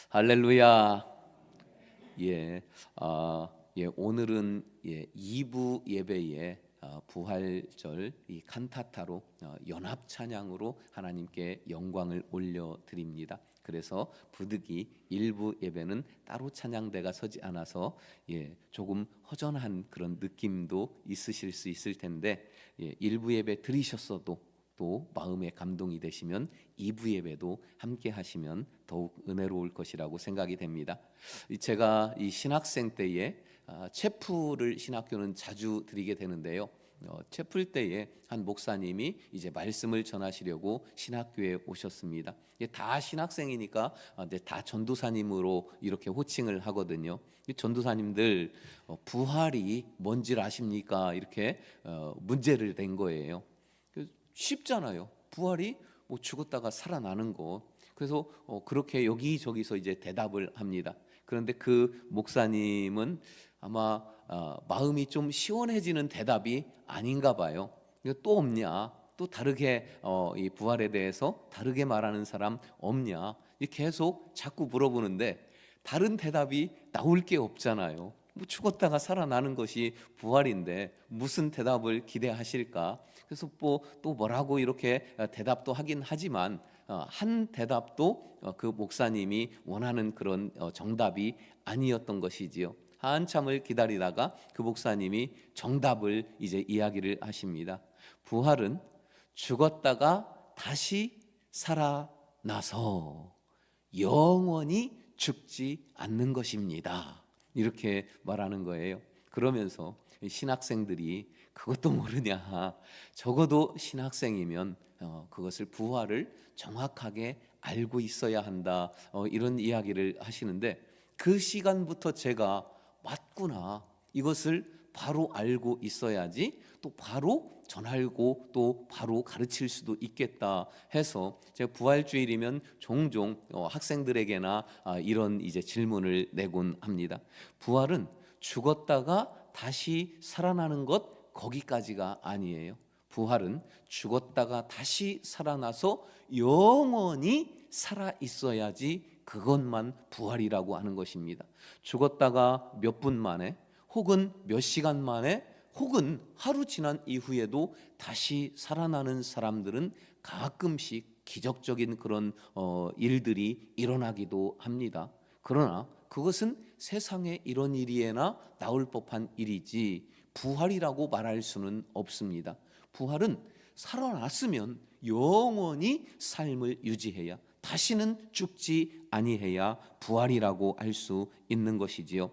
할렐루야. 예, 오늘은 2부 예배에 부활절 이 칸타타로 연합 찬양으로 하나님께 영광을 올려 드립니다. 그래서 부득이 1부 예배는 따로 찬양대가 서지 않아서 조금 허전한 그런 느낌도 있으실 수 있을 텐데 1부 예배 들으셨어도 또 마음의 감동이 되시면 2부 예배도 함께 하시면 더욱 은혜로울 것이라고 생각이 됩니다. 제가 이 신학생 때에 채플을 신학교는 자주 드리게 되는데요. 채플 때에 한 목사님이 이제 말씀을 전하시려고 신학교에 오셨습니다. 다 신학생이니까 이제 다 전도사님으로 이렇게 호칭을 하거든요. 이 전도사님들 부활이 뭔지를 아십니까? 이렇게 문제를 낸 거예요. 쉽잖아요. 부활이 뭐 죽었다가 살아나는 거. 그래서 그렇게 여기저기서 이제 대답을 합니다. 그런데 그 목사님은 아마 마음이 좀 시원해지는 대답이 아닌가 봐요. 또 없냐? 또 다르게 이 부활에 대해서 다르게 말하는 사람 없냐? 계속 자꾸 물어보는데 다른 대답이 나올 게 없잖아요. 뭐 죽었다가 살아나는 것이 부활인데 무슨 대답을 기대하실까? 그래서 또 뭐라고 이렇게 대답도 하긴 하지만 한 대답도 그 목사님이 원하는 그런 정답이 아니었던 것이지요. 한참을 기다리다가 그 목사님이 정답을 이제 이야기를 하십니다. 부활은 죽었다가 다시 살아나서 영원히 죽지 않는 것입니다. 이렇게 말하는 거예요. 그러면서 신학생들이 그것도 모르냐, 적어도 신학생이면 그것을 부활을 정확하게 알고 있어야 한다, 이런 이야기를 하시는데 그 시간부터 제가 맞구나, 이것을 바로 알고 있어야지 또 바로 전하고 또 바로 가르칠 수도 있겠다 해서 제가 부활주일이면 종종 학생들에게나 이런 이제 질문을 내곤 합니다. 부활은 죽었다가 다시 살아나는 것, 거기까지가 아니에요. 부활은 죽었다가 다시 살아나서 영원히 살아 있어야지 그것만 부활이라고 하는 것입니다. 죽었다가 몇 분 만에 혹은 몇 시간 만에 혹은 하루 지난 이후에도 다시 살아나는 사람들은 가끔씩 기적적인 그런 일들이 일어나기도 합니다. 그러나 그것은 세상에 이런 일이나 나올 법한 일이지 부활이라고 말할 수는 없습니다. 부활은 살아났으면 영원히 삶을 유지해야, 다시는 죽지 아니해야 부활이라고 할 수 있는 것이지요.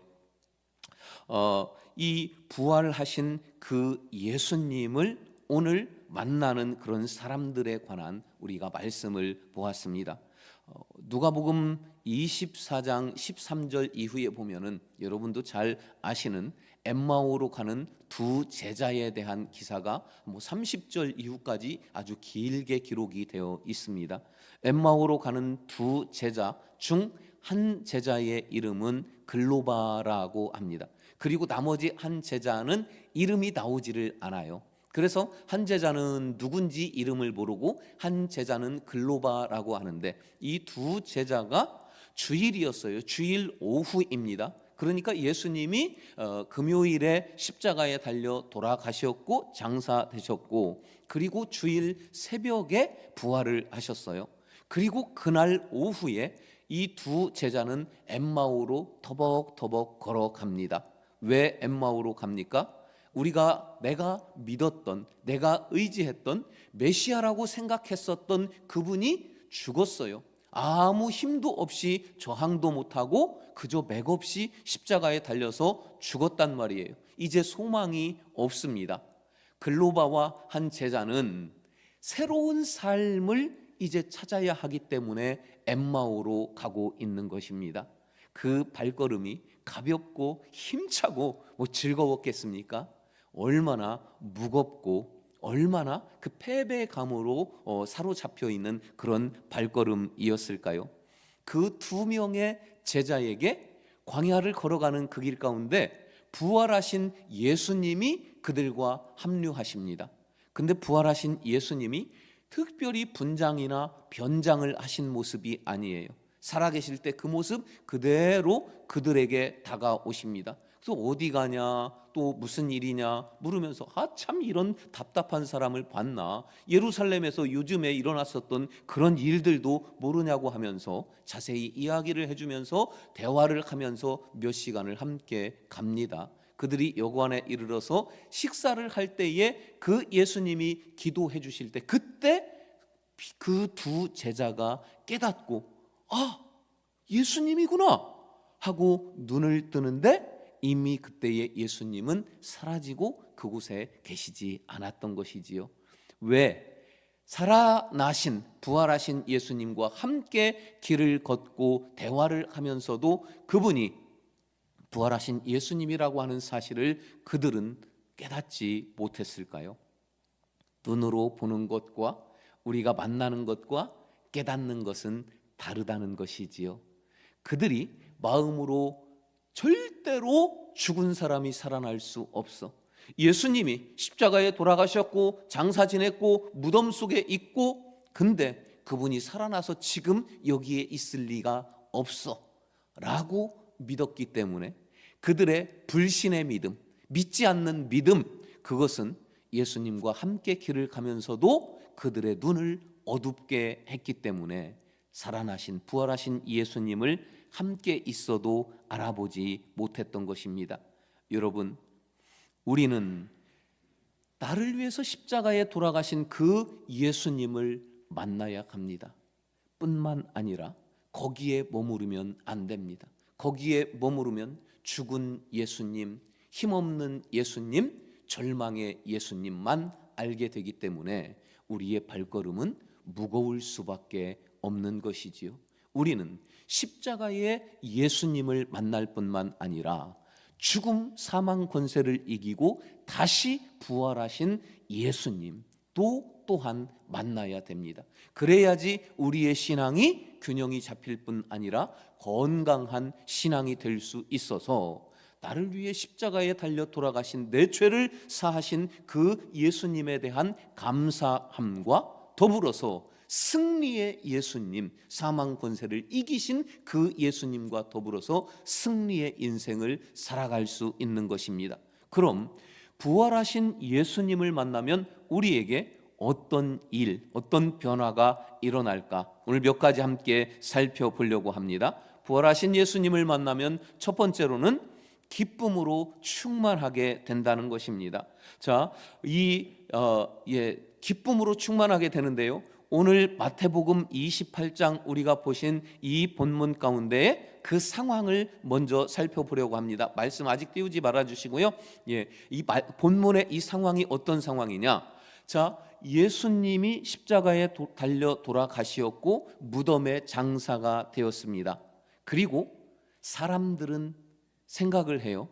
이 부활하신 그 예수님을 오늘 만나는 그런 사람들에 관한 우리가 말씀을 보았습니다. 누가복음 24장 13절 이후에 보면은 여러분도 잘 아시는 엠마오로 가는 두 제자에 대한 기사가 30절 이후까지 아주 길게 기록이 되어 있습니다. 엠마오로 가는 두 제자 중 한 제자의 이름은 글로바라고 합니다. 그리고 나머지 한 제자는 이름이 나오지를 않아요. 그래서 한 제자는 누군지 이름을 모르고 한 제자는 글로바라고 하는데 이 두 제자가 주일이었어요. 주일 오후입니다. 그러니까 예수님이 금요일에 십자가에 달려 돌아가셨고 장사되셨고 그리고 주일 새벽에 부활을 하셨어요. 그리고 그날 오후에 이 두 제자는 엠마오로 터벅터벅 걸어갑니다. 왜 엠마오로 갑니까? 내가 믿었던, 내가 의지했던 메시아라고 생각했었던 그분이 죽었어요. 아무 힘도 없이 저항도 못하고 그저 맥없이 십자가에 달려서 죽었단 말이에요. 이제 소망이 없습니다. 글로바와 한 제자는 새로운 삶을 이제 찾아야 하기 때문에 엠마오로 가고 있는 것입니다. 그 발걸음이 가볍고 힘차고 즐거웠겠습니까? 얼마나 무겁고 얼마나 그 패배감으로 사로잡혀 있는 그런 발걸음이었을까요? 그 두 명의 제자에게 광야를 걸어가는 그 길 가운데 부활하신 예수님이 그들과 합류하십니다. 근데 부활하신 예수님이 특별히 분장이나 변장을 하신 모습이 아니에요. 살아계실 때 그 모습 그대로 그들에게 다가오십니다. 그래서 어디 가냐, 또 무슨 일이냐 물으면서 참 이런 답답한 사람을 봤나, 예루살렘에서 요즘에 일어났었던 그런 일들도 모르냐고 하면서 자세히 이야기를 해주면서 대화를 하면서 몇 시간을 함께 갑니다. 그들이 여관에 이르러서 식사를 할 때에 그 예수님이 기도해 주실 때, 그때 그 두 제자가 깨닫고 예수님이구나 하고 눈을 뜨는데 이미 그때의 예수님은 사라지고 그곳에 계시지 않았던 것이지요. 왜? 살아나신 부활하신 예수님과 함께 길을 걷고 대화를 하면서도 그분이 부활하신 예수님이라고 하는 사실을 그들은 깨닫지 못했을까요? 눈으로 보는 것과 우리가 만나는 것과 깨닫는 것은 다르다는 것이지요. 그들이 마음으로 절대로 죽은 사람이 살아날 수 없어. 예수님이 십자가에 돌아가셨고 장사 지냈고 무덤 속에 있고, 근데 그분이 살아나서 지금 여기에 있을 리가 없어 라고 믿었기 때문에 그들의 불신의 믿음, 믿지 않는 믿음, 그것은 예수님과 함께 길을 가면서도 그들의 눈을 어둡게 했기 때문에 살아나신 부활하신 예수님을 함께 있어도 알아보지 못했던 것입니다. 여러분, 우리는 나를 위해서 십자가에 돌아가신 그 예수님을 만나야 합니다. 뿐만 아니라 거기에 머무르면 안 됩니다. 거기에 머무르면 죽은 예수님, 힘없는 예수님, 절망의 예수님만 알게 되기 때문에 우리의 발걸음은 무거울 수밖에 없는 것이지요. 우리는 십자가의 예수님을 만날 뿐만 아니라 죽음, 사망 권세를 이기고 다시 부활하신 예수님 또한 만나야 됩니다. 그래야지 우리의 신앙이 균형이 잡힐 뿐 아니라 건강한 신앙이 될 수 있어서 나를 위해 십자가에 달려 돌아가신, 내 죄를 사하신 그 예수님에 대한 감사함과 더불어서 승리의 예수님, 사망 권세를 이기신 그 예수님과 더불어서 승리의 인생을 살아갈 수 있는 것입니다. 그럼 부활하신 예수님을 만나면 우리에게 어떤 일, 어떤 변화가 일어날까? 오늘 몇 가지 함께 살펴보려고 합니다. 부활하신 예수님을 만나면 첫 번째로는 기쁨으로 충만하게 된다는 것입니다. 자, 기쁨으로 충만하게 되는데요. 오늘 마태복음 28장 우리가 보신 이 본문 가운데 그 상황을 먼저 살펴보려고 합니다. 말씀 아직 띄우지 말아 주시고요. 이 본문의 이 상황이 어떤 상황이냐? 자, 예수님이 십자가에 달려 돌아가시었고 무덤에 장사가 되었습니다. 그리고 사람들은 생각을 해요.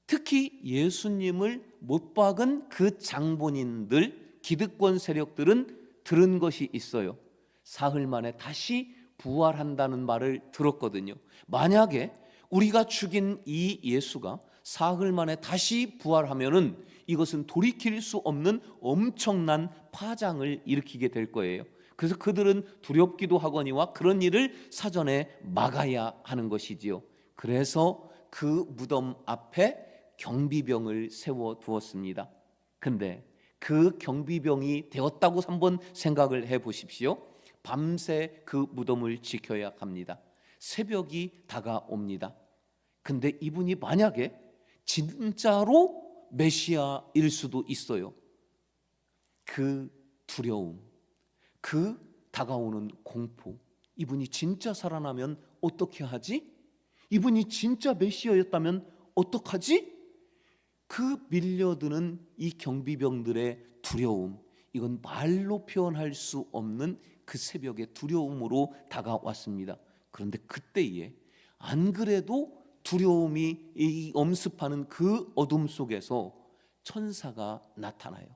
특히 예수님을 못 박은 그 장본인들, 기득권 세력들은 들은 것이 있어요. 사흘 만에 다시 부활한다는 말을 들었거든요. 만약에 우리가 죽인 이 예수가 사흘 만에 다시 부활하면은 이것은 돌이킬 수 없는 엄청난 파장을 일으키게 될 거예요. 그래서 그들은 두렵기도 하거니와 그런 일을 사전에 막아야 하는 것이지요. 그래서 그 무덤 앞에 경비병을 세워 두었습니다. 근데 그 경비병이 되었다고 한번 생각을 해 보십시오. 밤새 그 무덤을 지켜야 합니다. 새벽이 다가옵니다. 근데 이분이 만약에 진짜로 메시아일 수도 있어요. 그 두려움, 그 다가오는 공포, 이분이 진짜 살아나면 어떻게 하지? 이분이 진짜 메시아였다면 어떡하지? 그 밀려드는 이 경비병들의 두려움, 이건 말로 표현할 수 없는 그 새벽의 두려움으로 다가왔습니다. 그런데 그때에 안 그래도 두려움이 이 엄습하는 그 어둠 속에서 천사가 나타나요.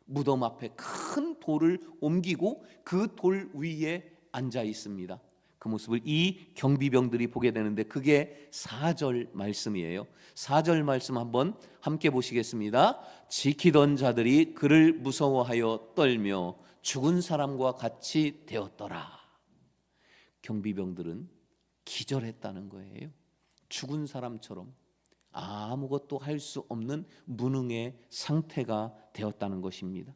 무덤 앞에 큰 돌을 옮기고 그 돌 위에 앉아 있습니다. 그 모습을 이 경비병들이 보게 되는데 그게 4절 말씀이에요. 4절 말씀 한번 함께 보시겠습니다. 지키던 자들이 그를 무서워하여 떨며 죽은 사람과 같이 되었더라. 경비병들은 기절했다는 거예요. 죽은 사람처럼 아무것도 할 수 없는 무능의 상태가 되었다는 것입니다.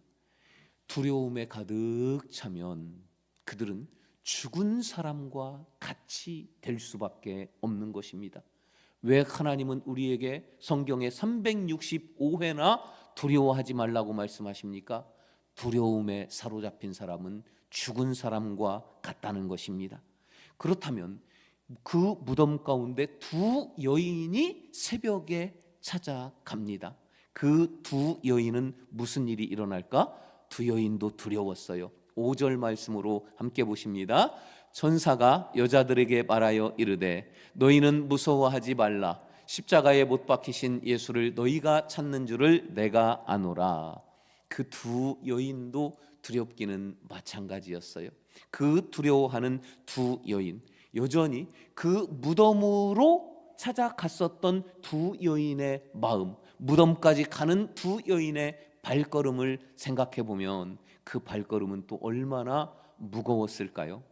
두려움에 가득 차면 그들은 죽은 사람과 같이 될 수밖에 없는 것입니다. 왜 하나님은 우리에게 성경에 365회나 두려워하지 말라고 말씀하십니까? 두려움에 사로잡힌 사람은 죽은 사람과 같다는 것입니다. 그렇다면 그 무덤 가운데 두 여인이 새벽에 찾아갑니다. 그 두 여인은 무슨 일이 일어날까? 두 여인도 두려웠어요. 5절 말씀으로 함께 보십니다. 천사가 여자들에게 말하여 이르되 너희는 무서워하지 말라. 십자가에 못 박히신 예수를 너희가 찾는 줄을 내가 아노라. 그 두 여인도 두렵기는 마찬가지였어요. 그 두려워하는 두 여인, 여전히 그 무덤으로 찾아갔었던 두 여인의 마음, 무덤까지 가는 두 여인의 발걸음을 생각해 보면 그 발걸음은 또 얼마나 무거웠을까요?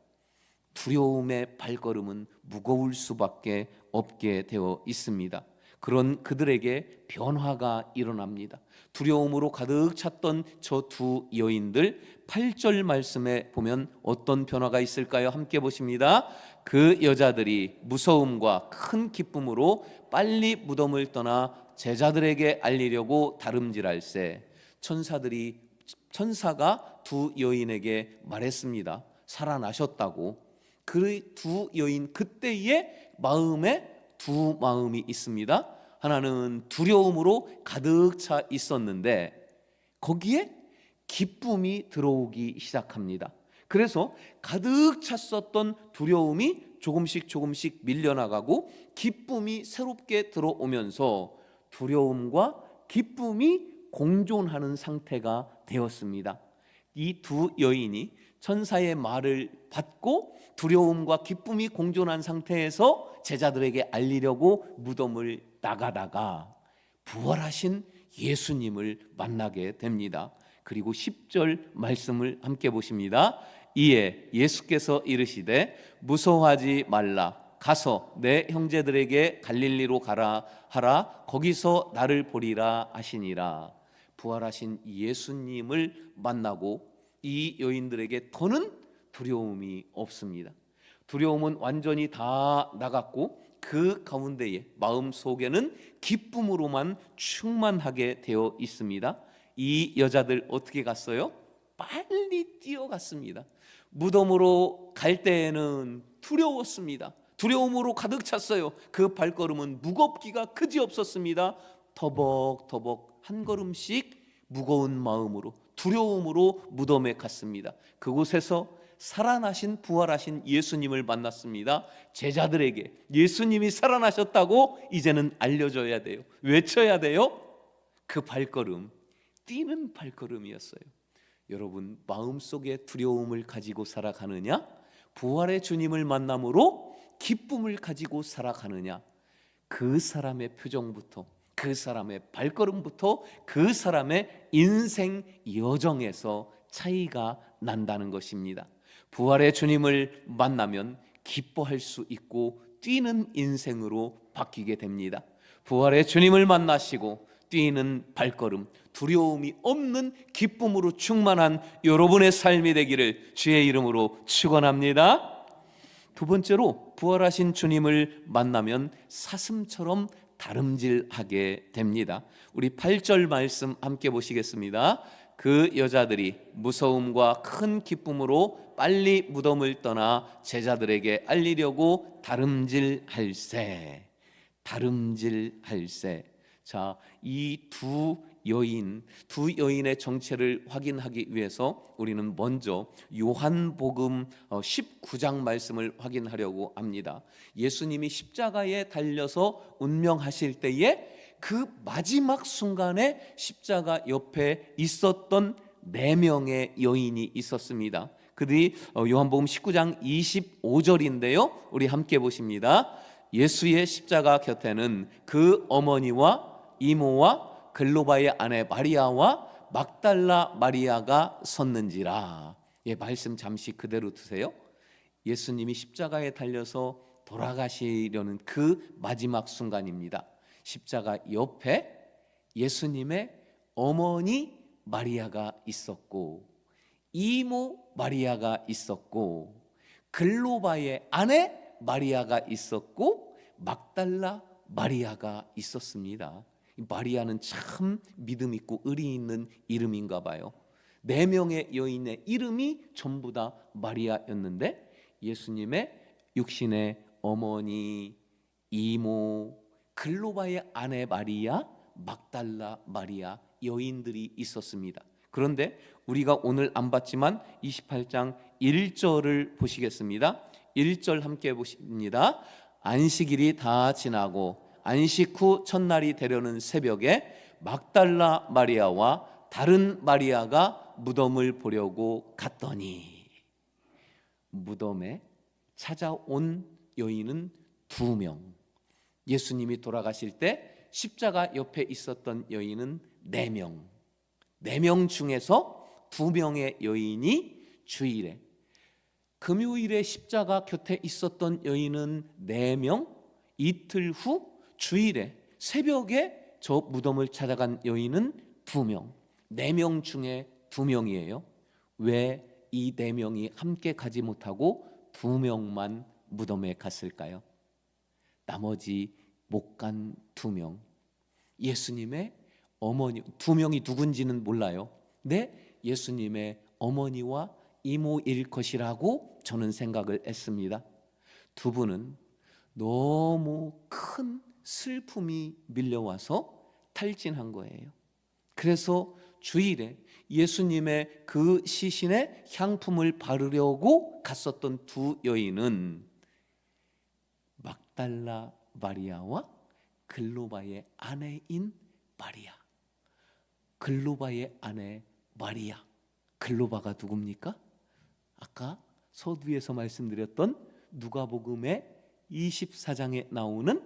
두려움의 발걸음은 무거울 수밖에 없게 되어 있습니다. 그런 그들에게 변화가 일어납니다. 두려움으로 가득 찼던 저 두 여인들, 8절 말씀에 보면 어떤 변화가 있을까요? 함께 보십니다. 그 여자들이 무서움과 큰 기쁨으로 빨리 무덤을 떠나 제자들에게 알리려고 다름질할세. 천사가 두 여인에게 말했습니다. 살아나셨다고. 그 두 여인 그때의 마음에 두 마음이 있습니다. 하나는 두려움으로 가득 차 있었는데 거기에 기쁨이 들어오기 시작합니다. 그래서 가득 찼었던 두려움이 조금씩 밀려나가고 기쁨이 새롭게 들어오면서 두려움과 기쁨이 공존하는 상태가 되었습니다. 이 두 여인이 천사의 말을 받고 두려움과 기쁨이 공존한 상태에서 제자들에게 알리려고 무덤을 나가다가 부활하신 예수님을 만나게 됩니다. 그리고 10절 말씀을 함께 보십니다. 이에 예수께서 이르시되 무서워하지 말라. 가서 내 형제들에게 갈릴리로 가라 하라. 거기서 나를 보리라 하시니라. 부활하신 예수님을 만나고 이 여인들에게 더는 두려움이 없습니다. 두려움은 완전히 다 나갔고 그 가운데에 마음속에는 기쁨으로만 충만하게 되어 있습니다. 이 여자들 어떻게 갔어요? 빨리 뛰어갔습니다. 무덤으로 갈 때에는 두려웠습니다. 두려움으로 가득 찼어요. 그 발걸음은 무겁기가 그지없었습니다. 터벅터벅 한 걸음씩 무거운 마음으로 두려움으로 무덤에 갔습니다. 그곳에서 살아나신 부활하신 예수님을 만났습니다. 제자들에게 예수님이 살아나셨다고 이제는 알려줘야 돼요. 외쳐야 돼요. 그 발걸음, 뛰는 발걸음이었어요. 여러분, 마음속에 두려움을 가지고 살아가느냐? 부활의 주님을 만남으로 기쁨을 가지고 살아가느냐? 그 사람의 표정부터, 그 사람의 발걸음부터, 그 사람의 인생 여정에서 차이가 난다는 것입니다. 부활의 주님을 만나면 기뻐할 수 있고 뛰는 인생으로 바뀌게 됩니다. 부활의 주님을 만나시고 뛰는 발걸음, 두려움이 없는 기쁨으로 충만한 여러분의 삶이 되기를 주의 이름으로 축원합니다. 두 번째로, 부활하신 주님을 만나면 사슴처럼 다름질하게 됩니다. 우리 8절 말씀 함께 보시겠습니다. 그 여자들이 무서움과 큰 기쁨으로 빨리 무덤을 떠나 제자들에게 알리려고 다름질할세. 자, 이 두 여인의 정체를 확인하기 위해서 우리는 먼저 요한복음 19장 말씀을 확인하려고 합니다. 예수님이 십자가에 달려서 운명하실 때에 그 마지막 순간에 십자가 옆에 있었던 4명의 여인이 있었습니다. 그들이 요한복음 19장 25절인데요. 우리 함께 보십니다. 예수의 십자가 곁에는 그 어머니와 이모와 글로바의 아내 마리아와 막달라 마리아가 섰는지라. 예, 말씀 잠시 그대로 두세요. 예수님이 십자가에 달려서 돌아가시려는 그 마지막 순간입니다. 십자가 옆에 예수님의 어머니 마리아가 있었고, 이모 마리아가 있었고, 글로바의 아내 마리아가 있었고, 막달라 마리아가 있었습니다. 마리아는 참 믿음 있고 의리 있는 이름인가 봐요. 4명의 여인의 이름이 전부 다 마리아였는데, 예수님의 육신의 어머니, 이모, 글로바의 아내 마리아, 막달라 마리아, 여인들이 있었습니다. 그런데 우리가 오늘 안 봤지만 28장 1절을 보시겠습니다. 1절 함께 보십니다. 안식일이 다 지나고 안식 후 첫날이 되려는 새벽에 막달라 마리아와 다른 마리아가 무덤을 보려고 갔더니, 무덤에 찾아온 여인은 2명, 예수님이 돌아가실 때 십자가 옆에 있었던 여인은 4명, 4명 중에서 2명의 여인이 주일에, 금요일에 십자가 곁에 있었던 여인은 4명, 이틀 후 주일에 새벽에 저 무덤을 찾아간 여인은 2명, 4명 중에 2명이에요. 왜 이 4명이 함께 가지 못하고 2명만 무덤에 갔을까요? 나머지 못 간 2명, 예수님의 어머니, 2명이 누군지는 몰라요. 네, 예수님의 어머니와 이모일 것이라고 저는 생각을 했습니다. 2분은 너무 큰 슬픔이 밀려와서 탈진한 거예요. 그래서 주일에 예수님의 그 시신에 향품을 바르려고 갔었던 2 여인은 막달라 마리아와 글로바의 아내인 마리아. 글로바의 아내 마리아. 글로바가 누굽니까? 아까 서두에서 말씀드렸던 누가복음의 24장에 나오는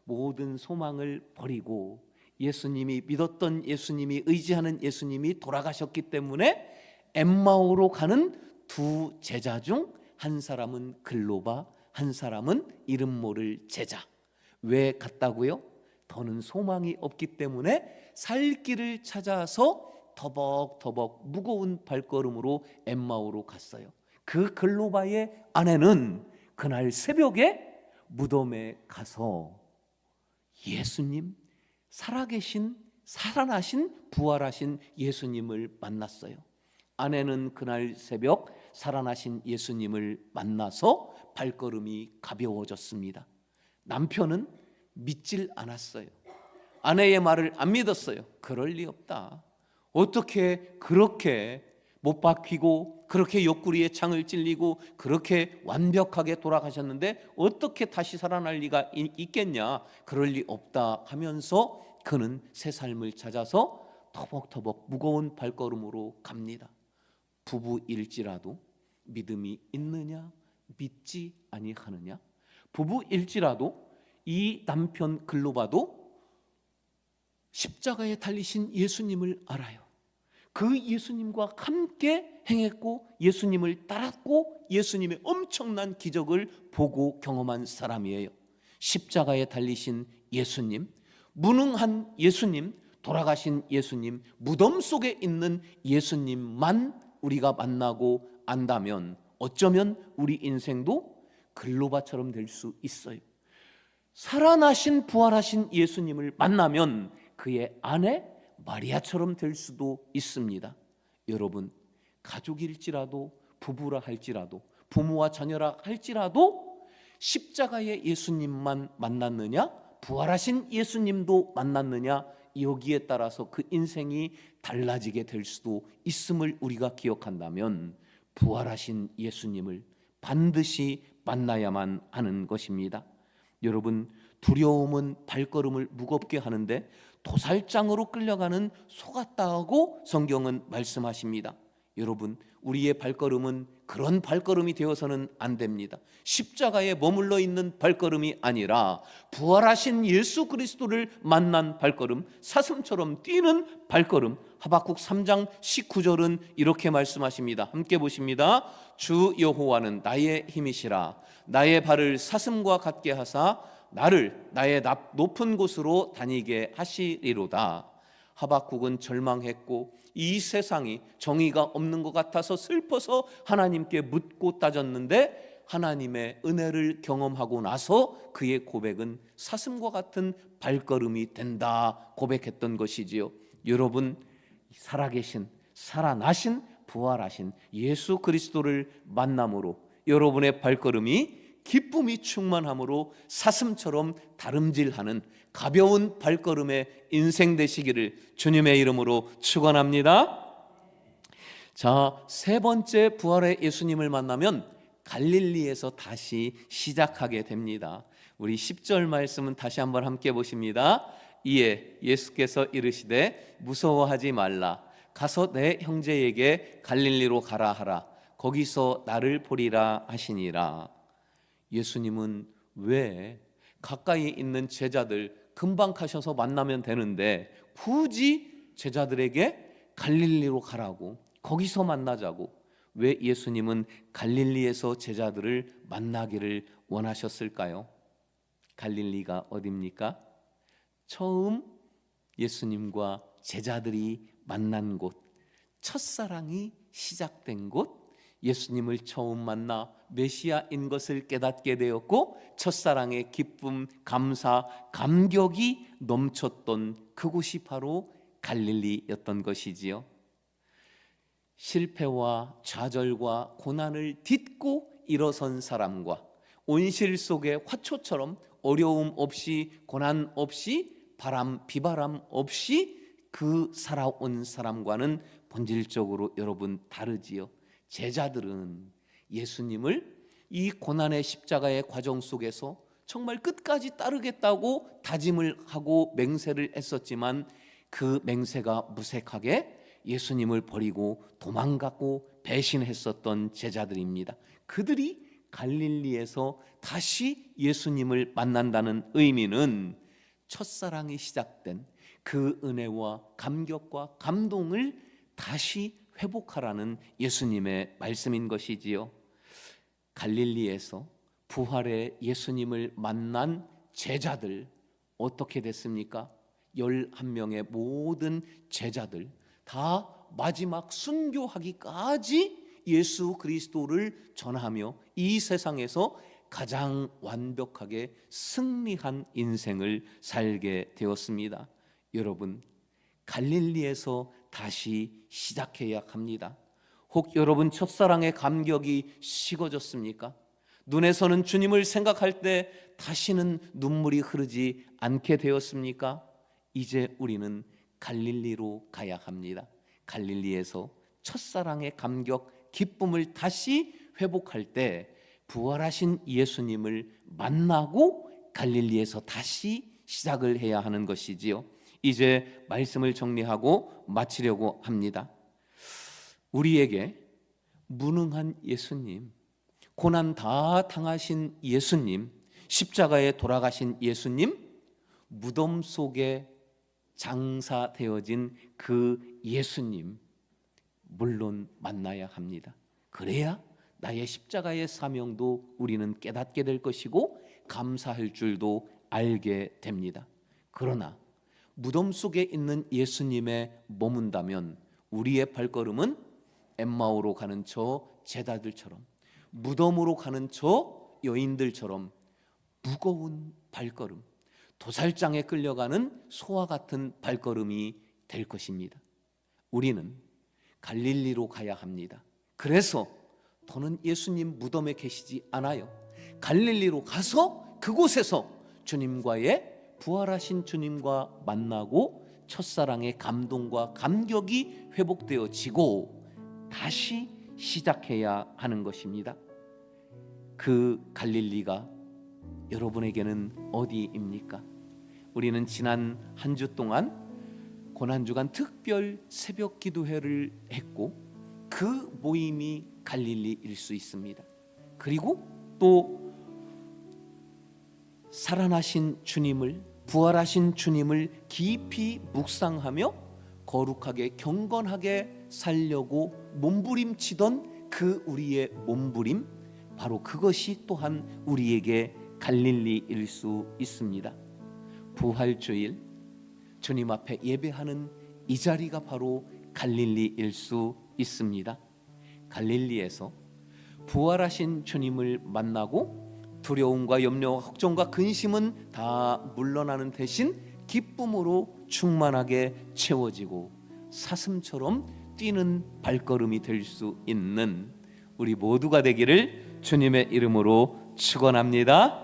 모든 소망을 버리고 예수님이 믿었던, 예수님이 의지하는 예수님이 돌아가셨기 때문에 엠마오로 가는 2 제자 중 한 사람은 글로바, 한 사람은 이름 모를 제자. 왜 갔다고요? 더는 소망이 없기 때문에 살 길을 찾아서 터벅터벅 무거운 발걸음으로 엠마오로 갔어요. 그 글로바의 아내는 그날 새벽에 무덤에 가서 예수님, 살아계신, 살아나신, 부활하신 예수님을 만났어요. 아내는 그날 새벽 살아나신 예수님을 만나서 발걸음이 가벼워졌습니다. 남편은 믿질 않았어요. 아내의 말을 안 믿었어요. 그럴 리 없다. 어떻게 그렇게 못 박히고 그렇게 옆구리에 창을 찔리고 그렇게 완벽하게 돌아가셨는데 어떻게 다시 살아날 리가 있겠냐, 그럴 리 없다 하면서 그는 새 삶을 찾아서 터벅터벅 무거운 발걸음으로 갑니다. 부부일지라도 믿음이 있느냐 믿지 아니하느냐, 부부일지라도 이 남편 글로바도 십자가에 달리신 예수님을 알아요. 그 예수님과 함께 행했고 예수님을 따랐고 예수님의 엄청난 기적을 보고 경험한 사람이에요. 십자가에 달리신 예수님, 무능한 예수님, 돌아가신 예수님, 무덤 속에 있는 예수님만 우리가 만나고 안다면 어쩌면 우리 인생도 글로바처럼 될 수 있어요. 살아나신 부활하신 예수님을 만나면 그의 아내 마리아처럼 될 수도 있습니다. 여러분, 가족일지라도 부부라 할지라도 부모와 자녀라 할지라도 십자가의 예수님만 만났느냐, 부활하신 예수님도 만났느냐, 여기에 따라서 그 인생이 달라지게 될 수도 있음을 우리가 기억한다면 부활하신 예수님을 반드시 만나야만 하는 것입니다. 여러분, 두려움은 발걸음을 무겁게 하는데 도살장으로 끌려가는 소 같다고 성경은 말씀하십니다. 여러분, 우리의 발걸음은 그런 발걸음이 되어서는 안 됩니다. 십자가에 머물러 있는 발걸음이 아니라 부활하신 예수 그리스도를 만난 발걸음, 사슴처럼 뛰는 발걸음, 하박국 3장 19절은 이렇게 말씀하십니다. 함께 보십니다. 주 여호와는 나의 힘이시라. 나의 발을 사슴과 같게 하사 나를 나의 높은 곳으로 다니게 하시리로다. 하박국은 절망했고 이 세상이 정의가 없는 것 같아서 슬퍼서 하나님께 묻고 따졌는데 하나님의 은혜를 경험하고 나서 그의 고백은 사슴과 같은 발걸음이 된다 고백했던 것이지요. 여러분, 살아계신, 살아나신, 부활하신 예수 그리스도를 만남으로 여러분의 발걸음이 기쁨이 충만함으로 사슴처럼 다름질하는 가벼운 발걸음의 인생 되시기를 주님의 이름으로 축원합니다. 자, 세 번째 부활의 예수님을 만나면 갈릴리에서 다시 시작하게 됩니다. 우리 10절 말씀은 다시 한번 함께 보십니다. 이에 예수께서 이르시되 무서워하지 말라. 가서 내 형제에게 갈릴리로 가라 하라. 거기서 나를 보리라 하시니라. 예수님은 왜 가까이 있는 제자들 금방 가셔서 만나면 되는데 굳이 제자들에게 갈릴리로 가라고, 거기서 만나자고, 왜 예수님은 갈릴리에서 제자들을 만나기를 원하셨을까요? 갈릴리가 어디입니까? 처음 예수님과 제자들이 만난 곳, 첫사랑이 시작된 곳, 예수님을 처음 만나 메시아인 것을 깨닫게 되었고 첫사랑의 기쁨, 감사, 감격이 넘쳤던 그곳이 바로 갈릴리였던 것이지요. 실패와 좌절과 고난을 딛고 일어선 사람과 온실 속의 화초처럼 어려움 없이 고난 없이 바람 비바람 없이 그 살아온 사람과는 본질적으로 여러분 다르지요. 제자들은 예수님을 이 고난의 십자가의 과정 속에서 정말 끝까지 따르겠다고 다짐을 하고 맹세를 했었지만 그 맹세가 무색하게 예수님을 버리고 도망갔고 배신했었던 제자들입니다. 그들이 갈릴리에서 다시 예수님을 만난다는 의미는 첫사랑이 시작된 그 은혜와 감격과 감동을 다시 회복하라는 예수님의 말씀인 것이지요. 갈릴리에서 부활의 예수님을 만난 제자들 어떻게 됐습니까? 11명의 모든 제자들 다 마지막 순교하기까지 예수 그리스도를 전하며 이 세상에서 가장 완벽하게 승리한 인생을 살게 되었습니다. 여러분, 갈릴리에서 다시 시작해야 합니다. 혹 여러분 첫사랑의 감격이 식어졌습니까? 눈에서는 주님을 생각할 때 다시는 눈물이 흐르지 않게 되었습니까? 이제 우리는 갈릴리로 가야 합니다. 갈릴리에서 첫사랑의 감격, 기쁨을 다시 회복할 때 부활하신 예수님을 만나고 갈릴리에서 다시 시작을 해야 하는 것이지요. 이제 말씀을 정리하고 마치려고 합니다. 우리에게 무능한 예수님, 고난 다 당하신 예수님, 십자가에 돌아가신 예수님, 무덤 속에 장사되어진 그 예수님 물론 만나야 합니다. 그래야 나의 십자가의 사명도 우리는 깨닫게 될 것이고 감사할 줄도 알게 됩니다. 그러나 무덤 속에 있는 예수님에 머문다면 우리의 발걸음은 엠마오로 가는 저 제자들처럼, 무덤으로 가는 저 여인들처럼 무거운 발걸음, 도살장에 끌려가는 소와 같은 발걸음이 될 것입니다. 우리는 갈릴리로 가야 합니다. 그래서 더는 예수님 무덤에 계시지 않아요. 갈릴리로 가서 그곳에서 주님과의 부활하신 주님과 만나고 첫사랑의 감동과 감격이 회복되어지고 다시 시작해야 하는 것입니다. 그 갈릴리가 여러분에게는 어디입니까? 우리는 지난 한 주 동안 고난주간 특별 새벽 기도회를 했고 그 모임이 갈릴리일 수 있습니다. 그리고 또 살아나신 주님을, 부활하신 주님을 깊이 묵상하며 거룩하게 경건하게 살려고 몸부림치던 그 우리의 몸부림, 바로 그것이 또한 우리에게 갈릴리일 수 있습니다. 부활주일 주님 앞에 예배하는 이 자리가 바로 갈릴리일 수 있습니다. 갈릴리에서 부활하신 주님을 만나고 두려움과 염려와 걱정과 근심은 다 물러나는 대신 기쁨으로 충만하게 채워지고 사슴처럼 뛰는 발걸음이 될 수 있는 우리 모두가 되기를 주님의 이름으로 축원합니다.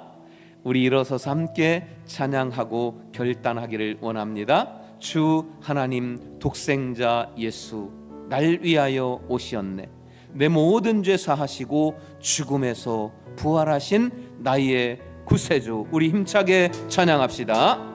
우리 일어서서 함께 찬양하고 결단하기를 원합니다. 주 하나님 독생자 예수, 날 위하여 오시었네. 내 모든 죄 사하시고 죽음에서 부활하신 나의 구세주. 우리 힘차게 찬양합시다.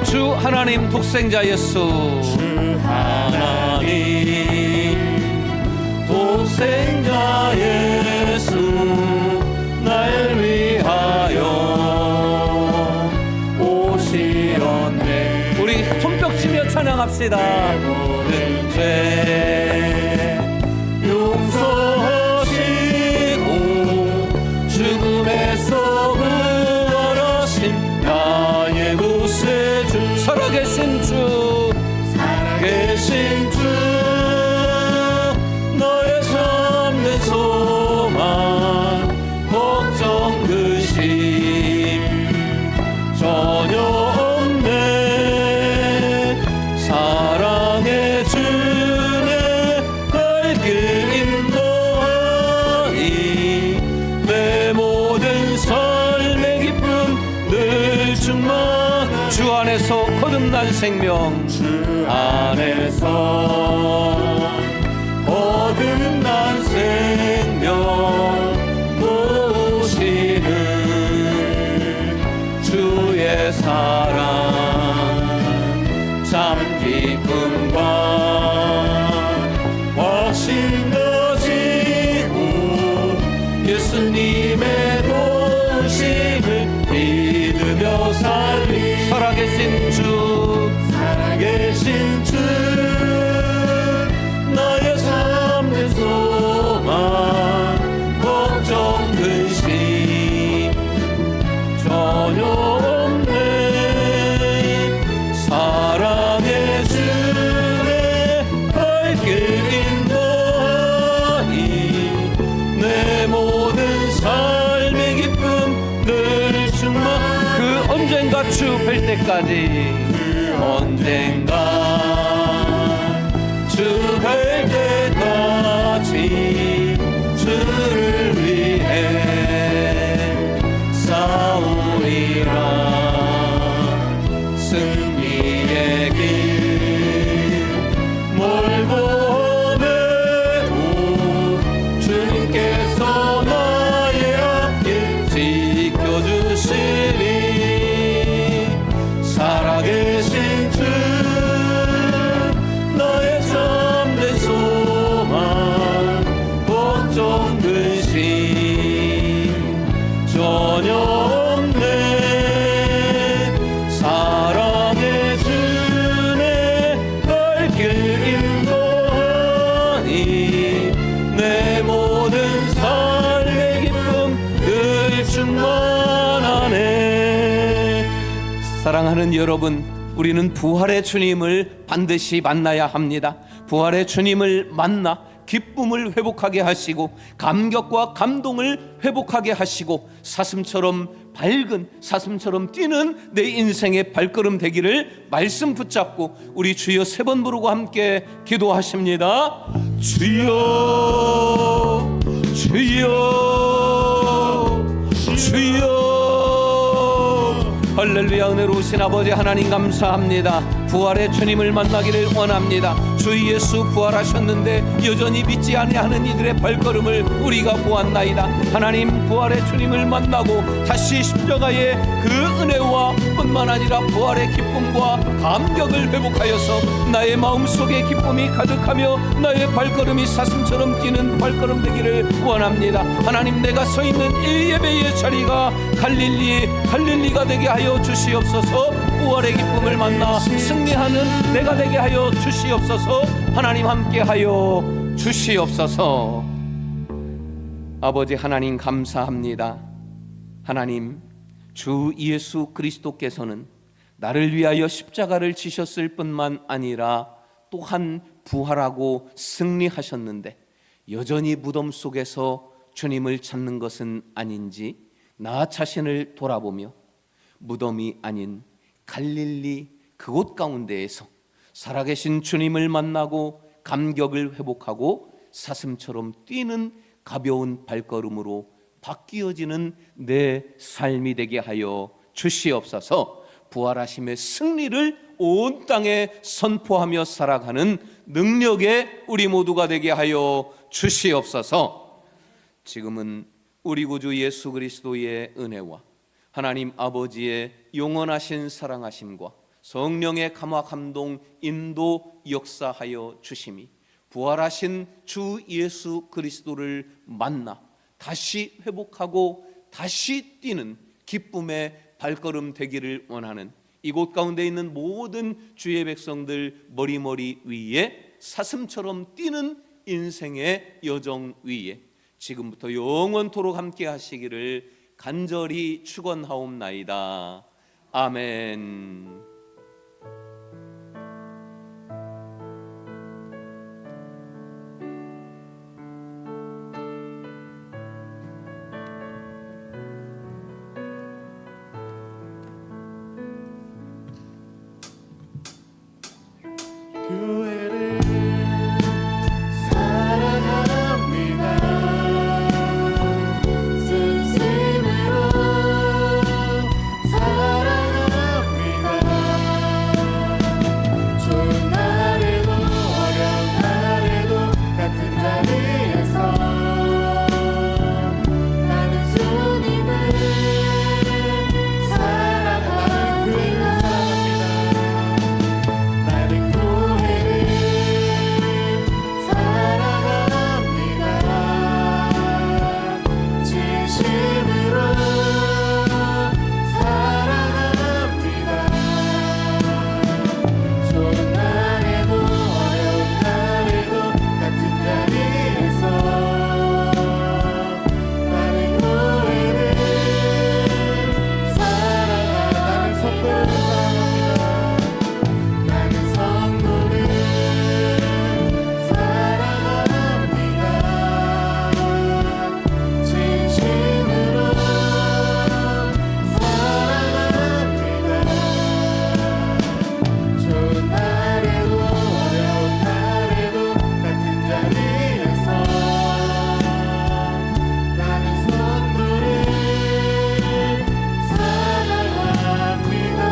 주 하나님 독생자 예수, 주 하나님 독생자 예수, 날 위하여 오시었네. 우리 손뼉치며 찬양합시다. 모든 죄 용서하시고 죽음에서 부활하신 나의 구세주, 살아계신 주, 살아계신 주, 너의 참된 소망, 걱정 근심 전혀 없네. 사랑의 주내 발길 인도하니 내 모든 삶의 기쁨 늘 충만. 주 안에서 거듭난 생명, 주 안에서 거듭난 생명 보시는 주의 사랑, 참 기쁨과 확신 가지고 예수님의 도심을 믿으며 살리. 살아계신 주, 살아계신 주, 나의 참된 소망, 걱정 근심 전혀 없네. 사랑의 주의 발길 인도하니 내 모든 삶의 기쁨 늘 충만. 그 언젠가 주 뵐 때까지, 언젠가 주 뵐 때까지 주를 위해 싸우리라. 승리의 길 멀고 험해도 주님께서 나의 앞길 지켜주시리. 살아계신 주, 나의 참된 소망, 걱정 근심 전혀 없네. 사랑의 주내 발길 인도하니 내 모든 삶의 기쁨 늘 충만하네. 사랑하는 여러분, 우리는 부활의 주님을 반드시 만나야 합니다. 부활의 주님을 만나 기쁨을 회복하게 하시고 감격과 감동을 회복하게 하시고 사슴처럼 밝은, 사슴처럼 뛰는 내 인생의 발걸음 되기를 말씀 붙잡고 우리 주여 3번 부르고 함께 기도하십니다. 주여, 주여, 주여. 할렐루야. 은혜로우신 아버지 하나님 감사합니다. 부활의 주님을 만나기를 원합니다. 주 예수 부활하셨는데 여전히 믿지 아니하는 이들의 발걸음을 우리가 보았나이다. 하나님, 부활의 주님을 만나고 다시 십자가의 그 은혜와 뿐만 아니라 부활의 기쁨과 감격을 회복하여서 나의 마음속에 기쁨이 가득하며 나의 발걸음이 사슴처럼 뛰는 발걸음 되기를 원합니다. 하나님, 내가 서 있는 이 예배의 자리가 갈릴리가 되게 하여 주시옵소서. 부활의 기쁨을 만나 승리하는 내가 되게 하여 주시옵소서. 하나님, 함께 하여 주시옵소서. 아버지 하나님, 감사합니다. 하나님, 주 예수 그리스도께서는 나를 위하여 십자가를 지셨을 뿐만 아니라 또한 부활하고 승리하셨는데 여전히 무덤 속에서 주님을 찾는 것은 아닌지 나 자신을 돌아보며 무덤이 아닌 갈릴리 그곳 가운데에서 살아계신 주님을 만나고 감격을 회복하고 사슴처럼 뛰는 가벼운 발걸음으로 바뀌어지는 내 삶이 되게 하여 주시옵소서. 부활하심의 승리를 온 땅에 선포하며 살아가는 능력의 우리 모두가 되게 하여 주시옵소서. 지금은 우리 구주 예수 그리스도의 은혜와 하나님 아버지의 영원하신 사랑하심과 성령의 감화 감동 인도 역사하여 주심이 부활하신 주 예수 그리스도를 만나 다시 회복하고 다시 뛰는 기쁨의 발걸음 되기를 원하는 이곳 가운데 있는 모든 주의 백성들 머리머리 위에 사슴처럼 뛰는 인생의 여정 위에 지금부터 영원토록 함께 하시기를 간절히 축원하옵나이다. 아멘.